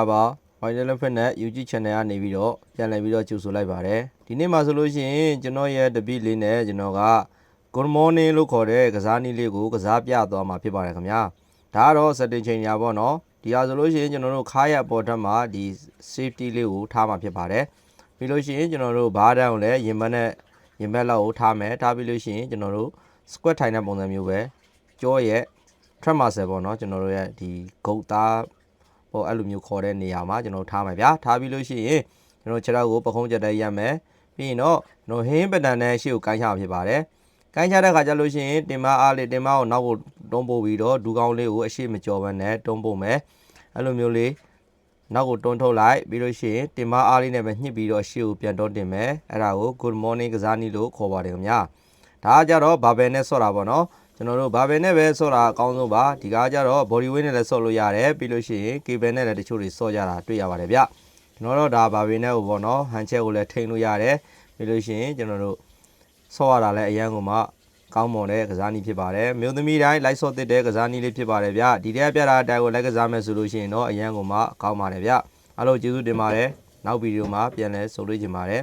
လာပါ Final Fitness YouTube Channel ကနေပြီးတော့ပြန်လည်ပြီးတော့ကြိုဆိုလိုက်ပါတယ်ဒီနေ့မှာဆိုလို့ရှိရင်ကျွန်တော်ရဲ့တပည့်လေးနဲ့ကျွန်တော်က Good morning လို့ခေါ်တဲ့ကစားနည်းလေးကိုကစားပြသွားမှာဖြစ်ပါတယ်ခင်ဗျာဒါကတော့ setting ချိန်ညာပေါ့နော်ဒီဟာဆိုလို့ရှိရင်ကျွန်တော်တို့ခါရပေါ်ထက်မှာဒီ safety လေးကိုထားမှာဖြစ်ပါတယ်ပြီးလို့ရှိရင်ကျွန်တော်တို့ဘားတန်းကိုလည်းရင်ဘတ်နဲ့ရင်ဘတ်လောက်ကိုထားမယ်ထားပြီးလို့ရှိရင်ကျွန်တော်တို့ squat ထိုင်တဲ့ပုံစံမျိုးပဲကြောရဲ့ trap muscle ပေါ့နော်ကျွန်တော်တို့ရဲ့ဒီဂုတ်သားဟိုအဲ့လိုမျိုးခေါ်တဲ့နေရာမှာကျွန်တော်ထားမယ်ဗျာထားပြီးလို့ရှိရင်ကျွန်တော်ခြေထောက်ကိုပခုံးကြက်တဲ့ရက်မယ်ပြီးရင်တော့ကျွန်တော်ဟင်းပတန်နဲ့ရှေ့ကိုကိုင်းချဖြစ်ပါတယ်ကိုင်းချတဲ့ခါကျလို့ရှိရင်တင်မအားလေးတင်မကိုနောက်ကိုတွန်းပို့ပြီးတော့ဒူကောင်းလေးကိုအရှိမကျော်ဘဲနဲ့တွန်းပို့မယ်အဲ့လိုမျိုးလေးနောက်ကိုတွန်းထုတ်လိုက်ပြီးလို့ရှိရင်တင်မအားလေးနဲ့ပဲညှစ်ပြီးတော့ရှေ့ကိုပြန်တွန်းတင်မယ်အဲ့ဒါကို good morning ကစားနည်းလို့ခေါ်ပါတယ်ခင်ဗျာဒါကကြတော့ဘာဘယ်နဲ့ဆော့တာပေါ့နော်ကျွန်တော်တို့ဘာဘယ်နဲ့ပဲဆော့တာအကောင်းဆုံးပါဒီကားကြတော့ body weight နဲ့လည်းဆော့လို့ရတယ်ပြီးလို့ရှိရင် cable နဲ့လည်းတချို့တွေဆော့ကြတာတွေ့ရပါတယ်ဗျကျွန်တော်တို့ဒါဘာဘယ်နဲ့ကိုပေါ့နော်ဟန်ချက်ကိုလည်းထိန်းလို့ရတယ်ပြီးလို့ရှိရင်ကျွန်တော်တို့ဆော့ရတာလည်းအရန်ကိုမှကောင်းမွန်တဲ့ကစားနည်းဖြစ်ပါတယ်မြို့သမီးတိုင်းလိုက်ဆော့တဲ့ကစားနည်းလေးဖြစ်ပါတယ်ဗျဒီတဲ့ပြတာအတိုင်းကိုလိုက်ကစားမယ်ဆိုလို့ရှိရင်တော့အရန်ကိုမှကောင်းပါတယ်ဗျအားလုံးကျေးဇူးတင်ပါတယ်နောက်ဗီဒီယိုမှာပြန်လည်ဆုံတွေ့ကြပါမယ်